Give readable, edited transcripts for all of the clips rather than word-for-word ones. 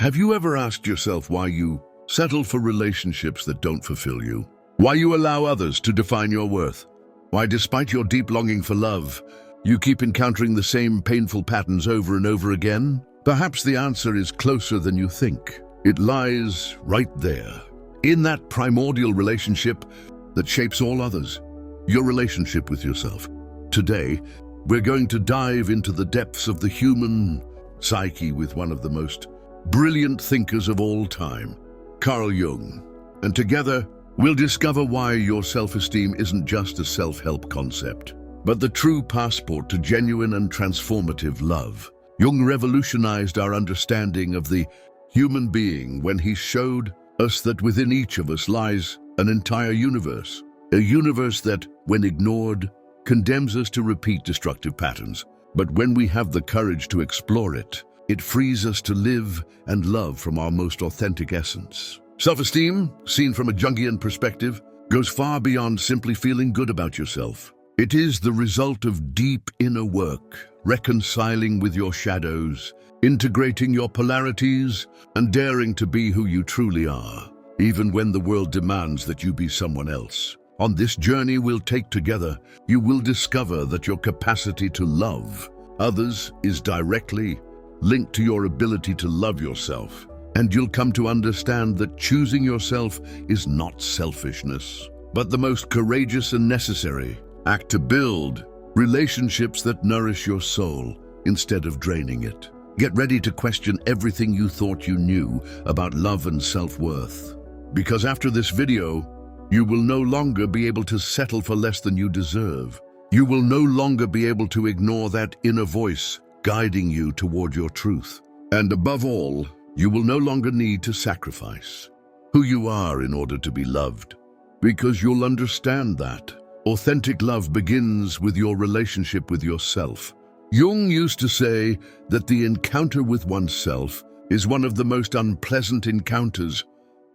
Have you ever asked yourself why you settle for relationships that don't fulfill you? Why you allow others to define your worth? Why, despite your deep longing for love, you keep encountering the same painful patterns over and over again? Perhaps the answer is closer than you think. It lies right there, in that primordial relationship that shapes all others, your relationship with yourself. Today, we're going to dive into the depths of the human psyche with one of the most brilliant thinkers of all time, Carl Jung. And together, we'll discover why your self-esteem isn't just a self-help concept, but the true passport to genuine and transformative love. Jung revolutionized our understanding of the human being when he showed us that within each of us lies an entire universe, a universe that, when ignored, condemns us to repeat destructive patterns. But when we have the courage to explore it, it frees us to live and love from our most authentic essence. Self-esteem, seen from a Jungian perspective, goes far beyond simply feeling good about yourself. It is the result of deep inner work, reconciling with your shadows, integrating your polarities, and daring to be who you truly are, even when the world demands that you be someone else. On this journey we'll take together, you will discover that your capacity to love others is directly linked to your ability to love yourself. And you'll come to understand that choosing yourself is not selfishness, but the most courageous and necessary act to build relationships that nourish your soul instead of draining it. Get ready to question everything you thought you knew about love and self-worth. Because after this video, you will no longer be able to settle for less than you deserve. You will no longer be able to ignore that inner voice guiding you toward your truth. And above all, you will no longer need to sacrifice who you are in order to be loved, because you'll understand that authentic love begins with your relationship with yourself. Jung used to say that the encounter with oneself is one of the most unpleasant encounters,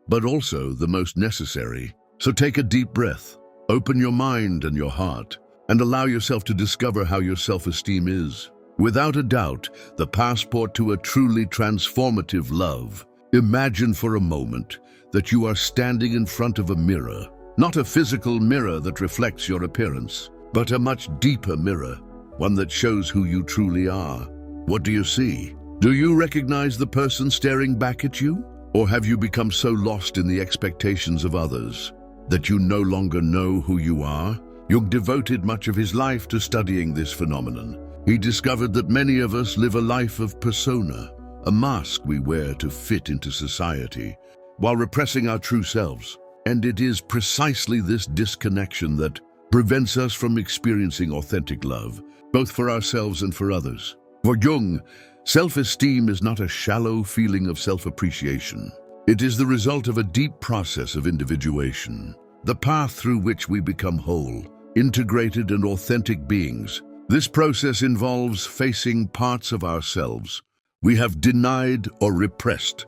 but also the most necessary. So take a deep breath, open your mind and your heart, and allow yourself to discover how your self-esteem is. Without a doubt, the passport to a truly transformative love. Imagine for a moment that you are standing in front of a mirror, not a physical mirror that reflects your appearance, but a much deeper mirror, one that shows who you truly are. What do you see? Do you recognize the person staring back at you? Or have you become so lost in the expectations of others that you no longer know who you are? Jung devoted much of his life to studying this phenomenon. He discovered that many of us live a life of persona, a mask we wear to fit into society, while repressing our true selves. And it is precisely this disconnection that prevents us from experiencing authentic love, both for ourselves and for others. For Jung, self-esteem is not a shallow feeling of self-appreciation. It is the result of a deep process of individuation, the path through which we become whole, integrated and authentic beings. This process involves facing parts of ourselves we have denied or repressed,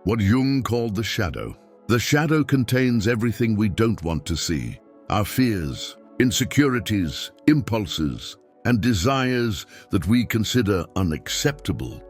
what Jung called the shadow. The shadow contains everything we don't want to see: our fears, insecurities, impulses, and desires that we consider unacceptable.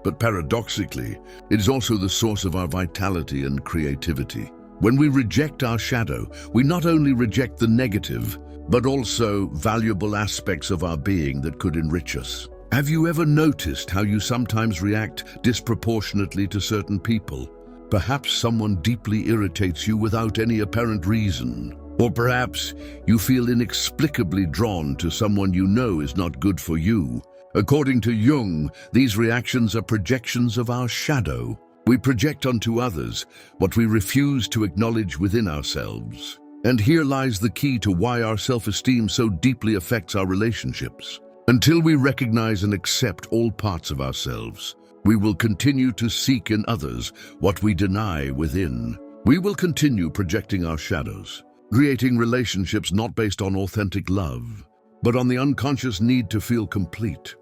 But paradoxically, it is also the source of our vitality and creativity. When we reject our shadow, we not only reject the negative, but also valuable aspects of our being that could enrich us. Have you ever noticed how you sometimes react disproportionately to certain people? Perhaps someone deeply irritates you without any apparent reason. Or perhaps you feel inexplicably drawn to someone you know is not good for you. According to Jung, these reactions are projections of our shadow. We project onto others what we refuse to acknowledge within ourselves. And here lies the key to why our self-esteem so deeply affects our relationships. Until we recognize and accept all parts of ourselves, we will continue to seek in others what we deny within. We will continue projecting our shadows, creating relationships not based on authentic love, but on the unconscious need to feel complete.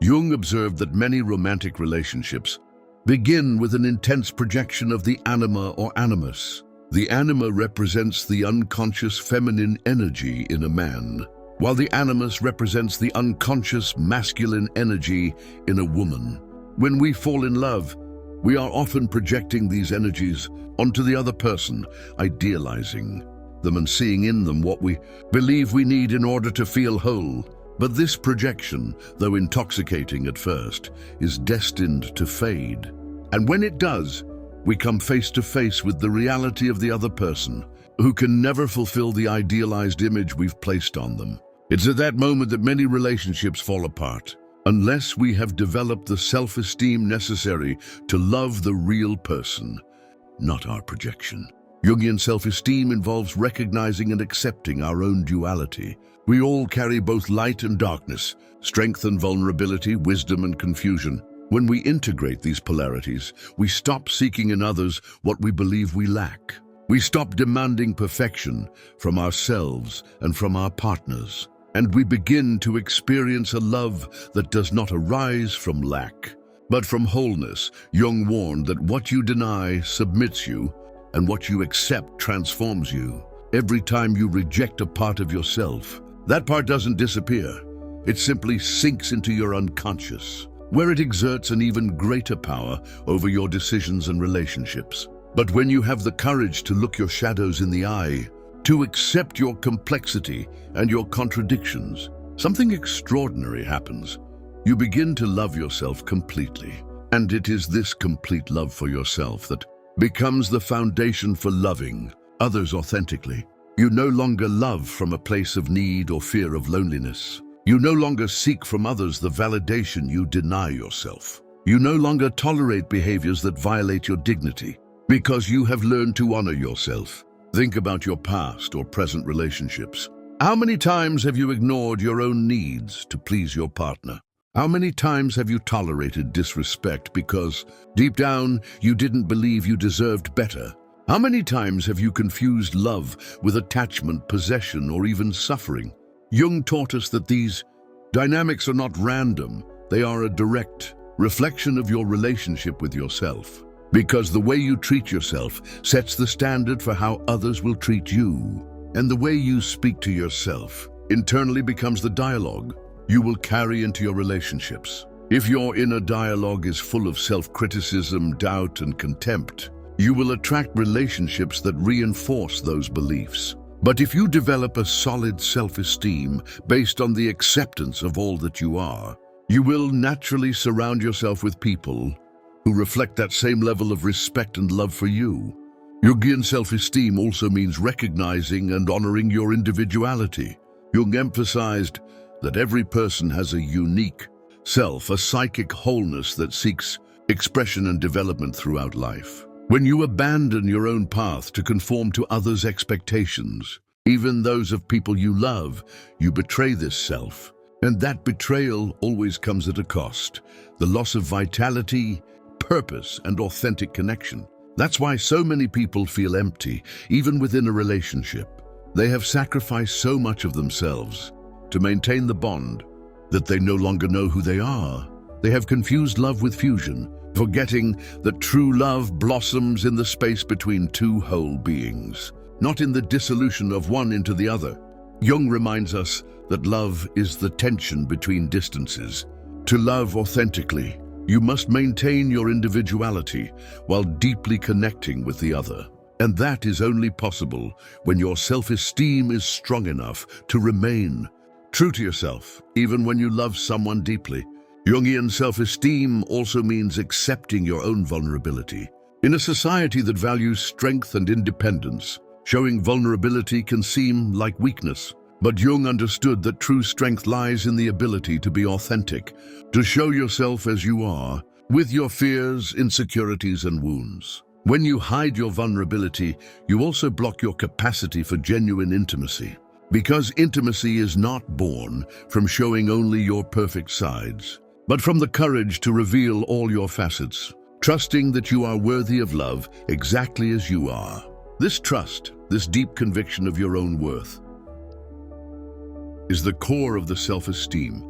Jung observed that many romantic relationships begin with an intense projection of the anima or animus. The anima represents the unconscious feminine energy in a man, while the animus represents the unconscious masculine energy in a woman. When we fall in love, we are often projecting these energies onto the other person, idealizing them and seeing in them what we believe we need in order to feel whole. But this projection, though intoxicating at first, is destined to fade. And when it does, we come face to face with the reality of the other person, who can never fulfill the idealized image we've placed on them. It's at that moment that many relationships fall apart, unless we have developed the self-esteem necessary to love the real person, not our projection. Jungian self-esteem involves recognizing and accepting our own duality. We all carry both light and darkness, strength and vulnerability, wisdom and confusion. When we integrate these polarities, we stop seeking in others what we believe we lack. We stop demanding perfection from ourselves and from our partners. And we begin to experience a love that does not arise from lack, but from wholeness. Jung warned that what you deny submits you, and what you accept transforms you. Every time you reject a part of yourself, that part doesn't disappear. It simply sinks into your unconscious, where it exerts an even greater power over your decisions and relationships. But when you have the courage to look your shadows in the eye, to accept your complexity and your contradictions, something extraordinary happens. You begin to love yourself completely. And it is this complete love for yourself that becomes the foundation for loving others authentically. You no longer love from a place of need or fear of loneliness. You no longer seek from others the validation you deny yourself. You no longer tolerate behaviors that violate your dignity, because you have learned to honor yourself. Think about your past or present relationships. How many times have you ignored your own needs to please your partner? How many times have you tolerated disrespect because, deep down, you didn't believe you deserved better? How many times have you confused love with attachment, possession, or even suffering? Jung taught us that these dynamics are not random. They are a direct reflection of your relationship with yourself. Because the way you treat yourself sets the standard for how others will treat you. And the way you speak to yourself internally becomes the dialogue you will carry into your relationships. If your inner dialogue is full of self-criticism, doubt, and contempt, you will attract relationships that reinforce those beliefs. But if you develop a solid self-esteem based on the acceptance of all that you are, you will naturally surround yourself with people who reflect that same level of respect and love for you. Jungian self-esteem also means recognizing and honoring your individuality. Jung emphasized that every person has a unique self, a psychic wholeness that seeks expression and development throughout life. When you abandon your own path to conform to others' expectations, even those of people you love, you betray this self. And that betrayal always comes at a cost: the loss of vitality, purpose, and authentic connection. That's why so many people feel empty, even within a relationship. They have sacrificed so much of themselves to maintain the bond that they no longer know who they are. They have confused love with fusion, forgetting that true love blossoms in the space between two whole beings, not in the dissolution of one into the other. Jung reminds us that love is the tension between distances. To love authentically, you must maintain your individuality while deeply connecting with the other. And that is only possible when your self-esteem is strong enough to remain true to yourself, even when you love someone deeply. Jungian self-esteem also means accepting your own vulnerability. In a society that values strength and independence, showing vulnerability can seem like weakness. But Jung understood that true strength lies in the ability to be authentic, to show yourself as you are, with your fears, insecurities, and wounds. When you hide your vulnerability, you also block your capacity for genuine intimacy. Because intimacy is not born from showing only your perfect sides, but from the courage to reveal all your facets, trusting that you are worthy of love exactly as you are. This trust, this deep conviction of your own worth, is the core of the self-esteem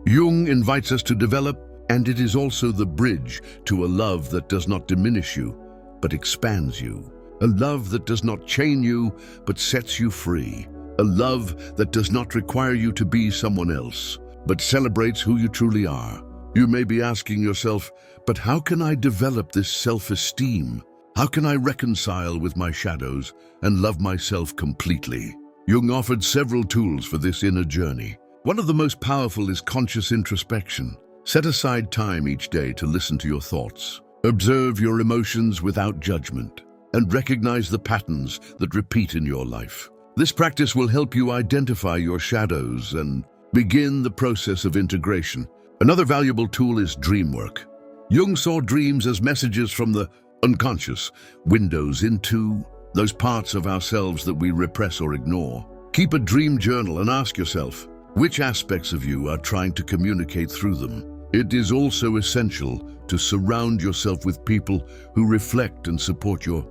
Jung invites us to develop, and it is also the bridge to a love that does not diminish you, but expands you. A love that does not chain you, but sets you free. A love that does not require you to be someone else, but celebrates who you truly are. You may be asking yourself, but how can I develop this self-esteem? How can I reconcile with my shadows and love myself completely? Jung offered several tools for this inner journey. One of the most powerful is conscious introspection. Set aside time each day to listen to your thoughts. Observe your emotions without judgment, and recognize the patterns that repeat in your life. This practice will help you identify your shadows and begin the process of integration. Another valuable tool is dream work. Jung saw dreams as messages from the unconscious, windows into those parts of ourselves that we repress or ignore. Keep a dream journal and ask yourself, which aspects of you are trying to communicate through them? It is also essential to surround yourself with people who reflect and support your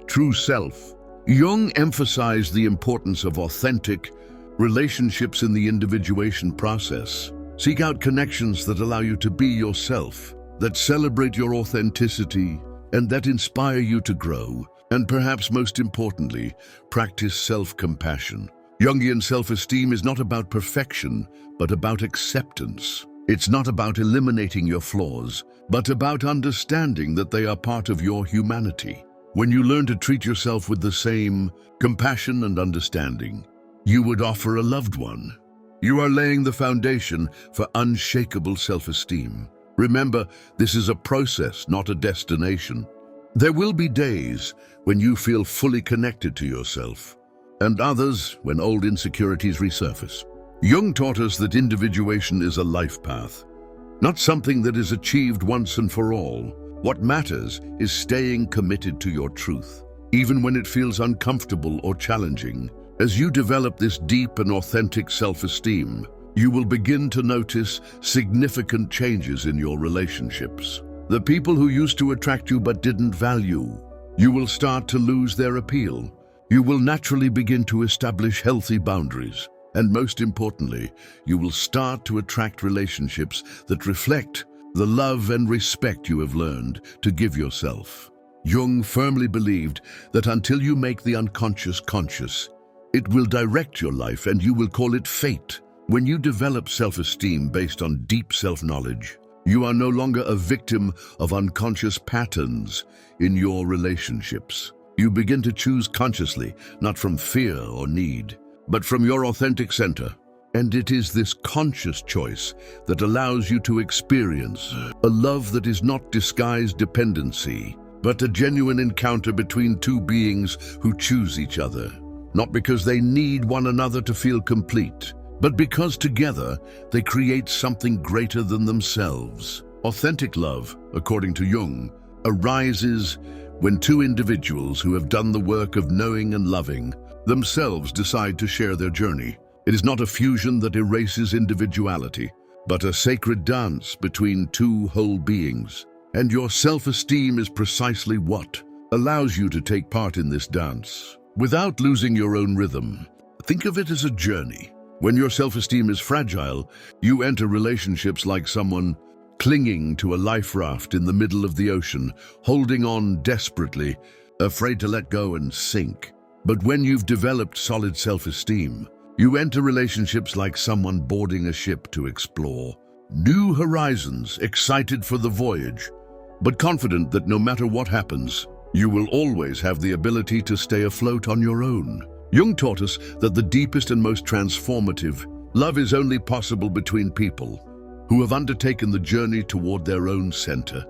true self. Jung emphasized the importance of authentic relationships in the individuation process. Seek out connections that allow you to be yourself, that celebrate your authenticity, and that inspire you to grow. And perhaps most importantly, practice self-compassion. Jungian self-esteem is not about perfection, but about acceptance. It's not about eliminating your flaws, but about understanding that they are part of your humanity. When you learn to treat yourself with the same compassion and understanding you would offer a loved one, you are laying the foundation for unshakable self-esteem. Remember, this is a process, not a destination. There will be days when you feel fully connected to yourself, and others when old insecurities resurface. Jung taught us that individuation is a life path, not something that is achieved once and for all. What matters is staying committed to your truth, even when it feels uncomfortable or challenging. As you develop this deep and authentic self-esteem, you will begin to notice significant changes in your relationships. The people who used to attract you but didn't value you will start to lose their appeal. You will naturally begin to establish healthy boundaries. And most importantly, you will start to attract relationships that reflect the love and respect you have learned to give yourself. Jung firmly believed that until you make the unconscious conscious, it will direct your life and you will call it fate. When you develop self-esteem based on deep self-knowledge, you are no longer a victim of unconscious patterns in your relationships. You begin to choose consciously, not from fear or need, but from your authentic center. And it is this conscious choice that allows you to experience a love that is not disguised dependency, but a genuine encounter between two beings who choose each other, not because they need one another to feel complete, but because together they create something greater than themselves. Authentic love, according to Jung, arises when two individuals who have done the work of knowing and loving themselves decide to share their journey. It is not a fusion that erases individuality, but a sacred dance between two whole beings. And your self-esteem is precisely what allows you to take part in this dance without losing your own rhythm. Think of it as a journey. When your self-esteem is fragile, you enter relationships like someone clinging to a life raft in the middle of the ocean, holding on desperately, afraid to let go and sink. But when you've developed solid self-esteem, you enter relationships like someone boarding a ship to explore new horizons, excited for the voyage, but confident that no matter what happens, you will always have the ability to stay afloat on your own. Jung taught us that the deepest and most transformative love is only possible between people who have undertaken the journey toward their own center,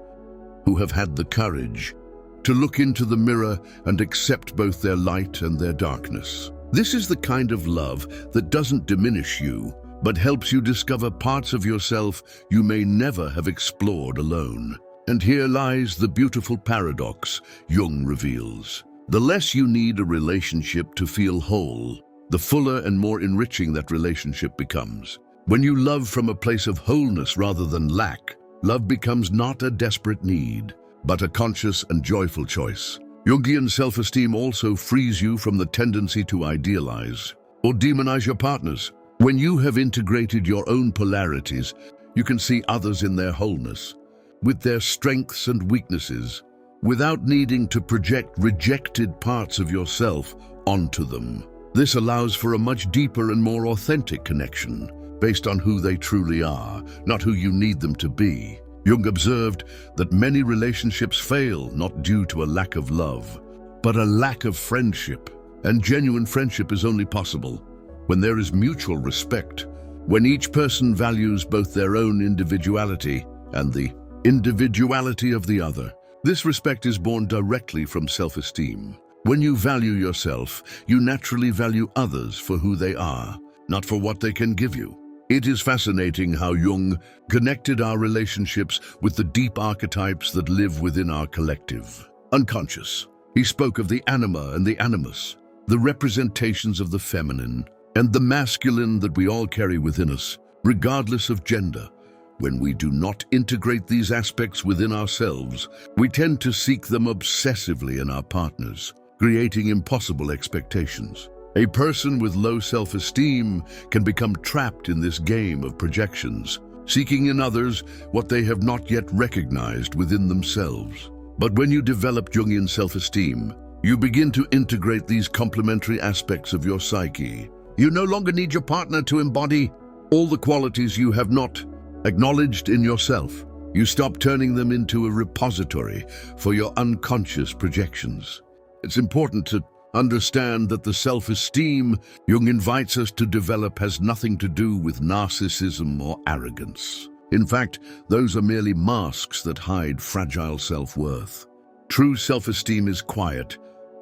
who have had the courage to look into the mirror and accept both their light and their darkness. This is the kind of love that doesn't diminish you, but helps you discover parts of yourself you may never have explored alone. And here lies the beautiful paradox Jung reveals. The less you need a relationship to feel whole, the fuller and more enriching that relationship becomes. When you love from a place of wholeness rather than lack, love becomes not a desperate need, but a conscious and joyful choice. Jungian self-esteem also frees you from the tendency to idealize or demonize your partners. When you have integrated your own polarities, you can see others in their wholeness, with their strengths and weaknesses, without needing to project rejected parts of yourself onto them. This allows for a much deeper and more authentic connection, based on who they truly are, not who you need them to be. Jung observed that many relationships fail not due to a lack of love, but a lack of friendship. And genuine friendship is only possible when there is mutual respect, when each person values both their own individuality and the individuality of the other. This respect is born directly from self-esteem. When you value yourself, you naturally value others for who they are, not for what they can give you. It is fascinating how Jung connected our relationships with the deep archetypes that live within our collective unconscious. He spoke of the anima and the animus, the representations of the feminine and the masculine that we all carry within us, regardless of gender. When we do not integrate these aspects within ourselves, we tend to seek them obsessively in our partners, creating impossible expectations. A person with low self-esteem can become trapped in this game of projections, seeking in others what they have not yet recognized within themselves. But when you develop Jungian self-esteem, you begin to integrate these complementary aspects of your psyche. You no longer need your partner to embody all the qualities you have not acknowledged in yourself. You stop turning them into a repository for your unconscious projections. It's important to understand that the self-esteem Jung invites us to develop has nothing to do with narcissism or arrogance. In fact, those are merely masks that hide fragile self-worth. True self-esteem is quiet.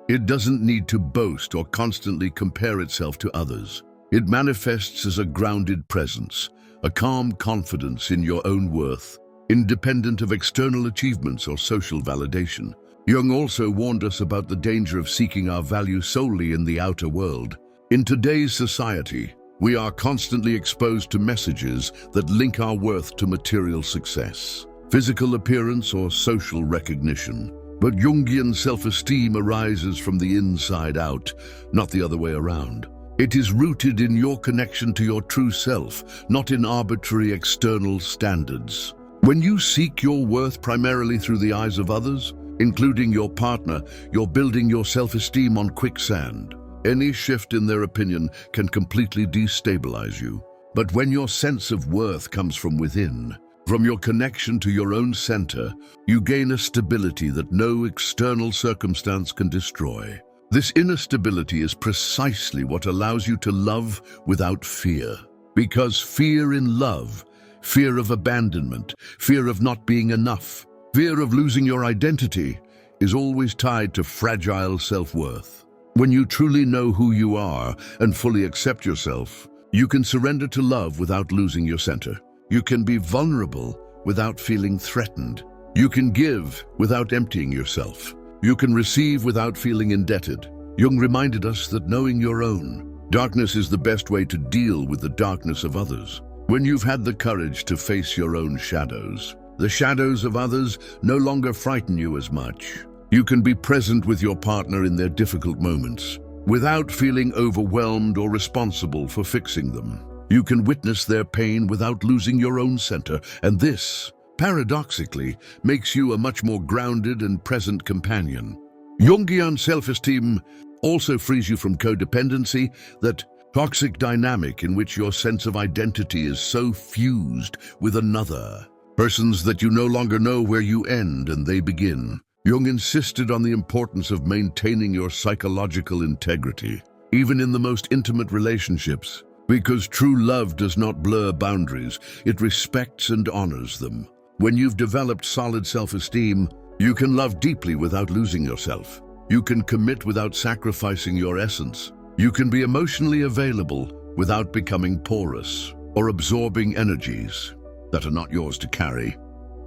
It doesn't need to boast or constantly compare itself to others. It manifests as a grounded presence, a calm confidence in your own worth, independent of external achievements or social validation. Jung also warned us about the danger of seeking our value solely in the outer world. In today's society, we are constantly exposed to messages that link our worth to material success, physical appearance, or social recognition. But Jungian self-esteem arises from the inside out, not the other way around. It is rooted in your connection to your true self, not in arbitrary external standards. When you seek your worth primarily through the eyes of others, including your partner, you're building your self-esteem on quicksand. Any shift in their opinion can completely destabilize you. But when your sense of worth comes from within, from your connection to your own center, you gain a stability that no external circumstance can destroy. This inner stability is precisely what allows you to love without fear. Because fear in love, fear of abandonment, fear of not being enough, fear of losing your identity, is always tied to fragile self-worth. When you truly know who you are and fully accept yourself, you can surrender to love without losing your center. You can be vulnerable without feeling threatened. You can give without emptying yourself. You can receive without feeling indebted. Jung reminded us that knowing your own darkness is the best way to deal with the darkness of others. When you've had the courage to face your own shadows, the shadows of others no longer frighten you as much. You can be present with your partner in their difficult moments, without feeling overwhelmed or responsible for fixing them. You can witness their pain without losing your own center, and this, paradoxically, makes you a much more grounded and present companion. Jungian self-esteem also frees you from codependency, that toxic dynamic in which your sense of identity is so fused with another. Persons that you no longer know where you end and they begin. Jung insisted on the importance of maintaining your psychological integrity, even in the most intimate relationships, because true love does not blur boundaries, it respects and honors them. When you've developed solid self-esteem, you can love deeply without losing yourself. You can commit without sacrificing your essence. You can be emotionally available without becoming porous or absorbing energies that are not yours to carry.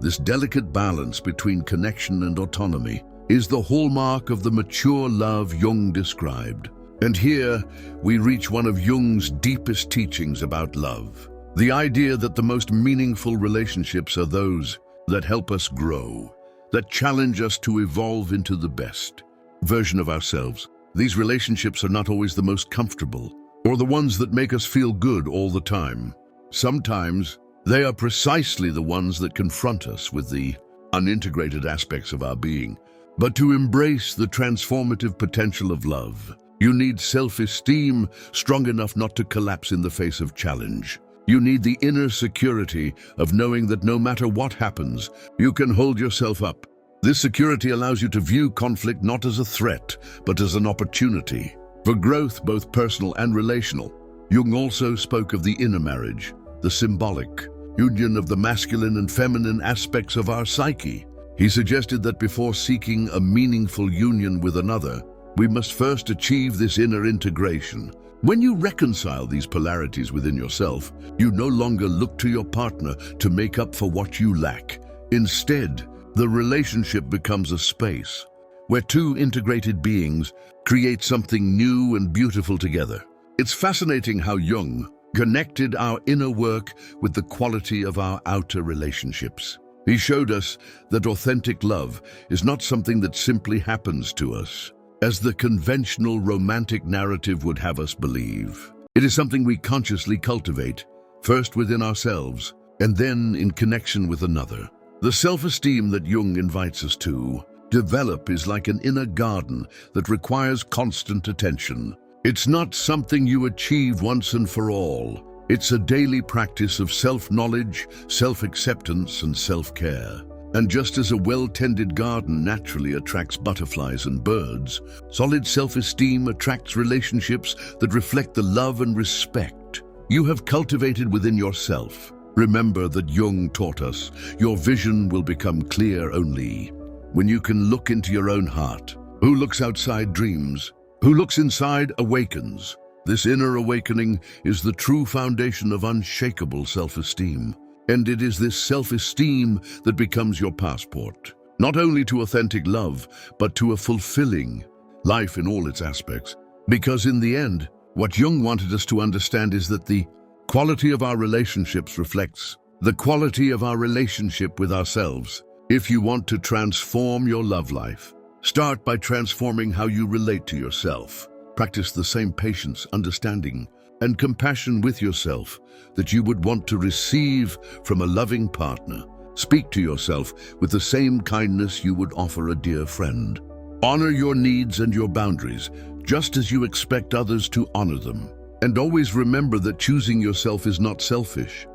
This delicate balance between connection and autonomy is the hallmark of the mature love Jung described. And here we reach one of Jung's deepest teachings about love. The idea that the most meaningful relationships are those that help us grow, that challenge us to evolve into the best version of ourselves. These relationships are not always the most comfortable or the ones that make us feel good all the time. Sometimes they are precisely the ones that confront us with the unintegrated aspects of our being. But to embrace the transformative potential of love, you need self-esteem strong enough not to collapse in the face of challenge. You need the inner security of knowing that no matter what happens, you can hold yourself up. This security allows you to view conflict not as a threat, but as an opportunity for growth, both personal and relational. Jung also spoke of the inner marriage, the symbolic union of the masculine and feminine aspects of our psyche. He suggested that before seeking a meaningful union with another, we must first achieve this inner integration. When you reconcile these polarities within yourself, you no longer look to your partner to make up for what you lack. Instead, the relationship becomes a space where two integrated beings create something new and beautiful together. It's fascinating how Jung connected our inner work with the quality of our outer relationships. He showed us that authentic love is not something that simply happens to us, as the conventional romantic narrative would have us believe. It is something we consciously cultivate, first within ourselves, and then in connection with another. The self-esteem that Jung invites us to develop is like an inner garden that requires constant attention. It's not something you achieve once and for all. It's a daily practice of self-knowledge, self-acceptance, and self-care. And just as a well-tended garden naturally attracts butterflies and birds, solid self-esteem attracts relationships that reflect the love and respect you have cultivated within yourself. Remember that Jung taught us, your vision will become clear only when you can look into your own heart. Who looks outside dreams. Who looks inside awakens. This inner awakening is the true foundation of unshakable self-esteem. And it is this self-esteem that becomes your passport, not only to authentic love, but to a fulfilling life in all its aspects. Because in the end, what Jung wanted us to understand is that the quality of our relationships reflects the quality of our relationship with ourselves. If you want to transform your love life, start by transforming how you relate to yourself. Practice the same patience, understanding, and compassion with yourself that you would want to receive from a loving partner. Speak to yourself with the same kindness you would offer a dear friend. Honor your needs and your boundaries, just as you expect others to honor them. And always remember that choosing yourself is not selfish.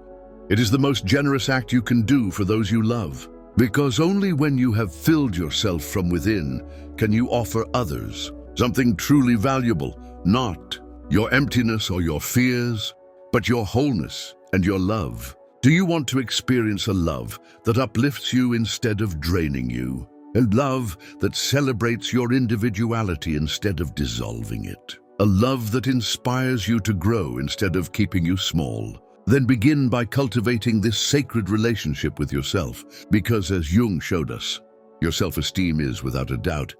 It is the most generous act you can do for those you love. Because only when you have filled yourself from within can you offer others something truly valuable, not your emptiness or your fears, but your wholeness and your love. Do you want to experience a love that uplifts you instead of draining you? And love that celebrates your individuality instead of dissolving it? A love that inspires you to grow instead of keeping you small? Then begin by cultivating this sacred relationship with yourself, because as Jung showed us, your self-esteem is, without a doubt,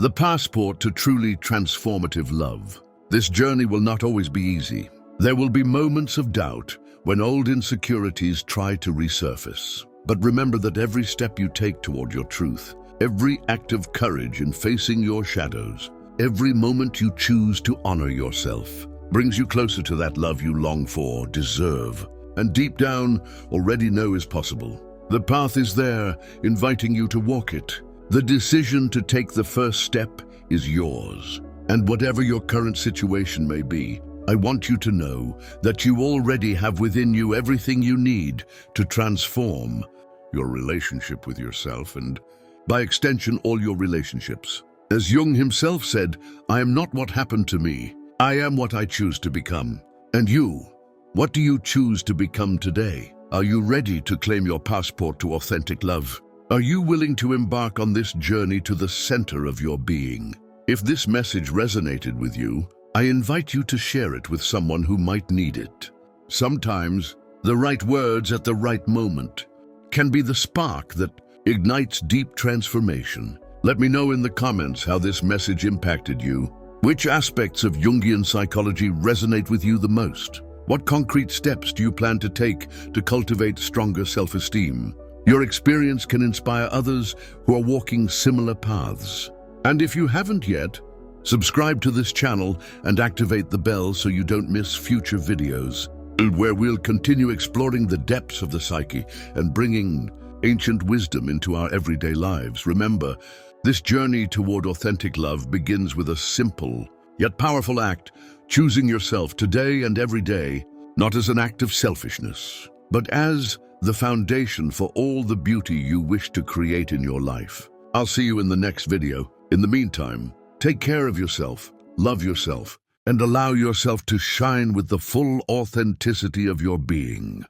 the passport to truly transformative love. This journey will not always be easy. There will be moments of doubt when old insecurities try to resurface. But remember that every step you take toward your truth, every act of courage in facing your shadows, every moment you choose to honor yourself, brings you closer to that love you long for, deserve, and deep down already know is possible. The path is there, inviting you to walk it. The decision to take the first step is yours. And whatever your current situation may be, I want you to know that you already have within you everything you need to transform your relationship with yourself and, by extension, all your relationships. As Jung himself said, I am not what happened to me. I am what I choose to become. And you, what do you choose to become today? Are you ready to claim your passport to authentic love? Are you willing to embark on this journey to the center of your being? If this message resonated with you, I invite you to share it with someone who might need it. Sometimes, the right words at the right moment can be the spark that ignites deep transformation. Let me know in the comments how this message impacted you. Which aspects of Jungian psychology resonate with you the most? What concrete steps do you plan to take to cultivate stronger self-esteem? Your experience can inspire others who are walking similar paths. And if you haven't yet, subscribe to this channel and activate the bell so you don't miss future videos, where we'll continue exploring the depths of the psyche and bringing ancient wisdom into our everyday lives. Remember, this journey toward authentic love begins with a simple yet powerful act, choosing yourself today and every day. not as an act of selfishness, but as the foundation for all the beauty you wish to create in your life. I'll see you in the next video. In the meantime, take care of yourself, love yourself, and allow yourself to shine with the full authenticity of your being.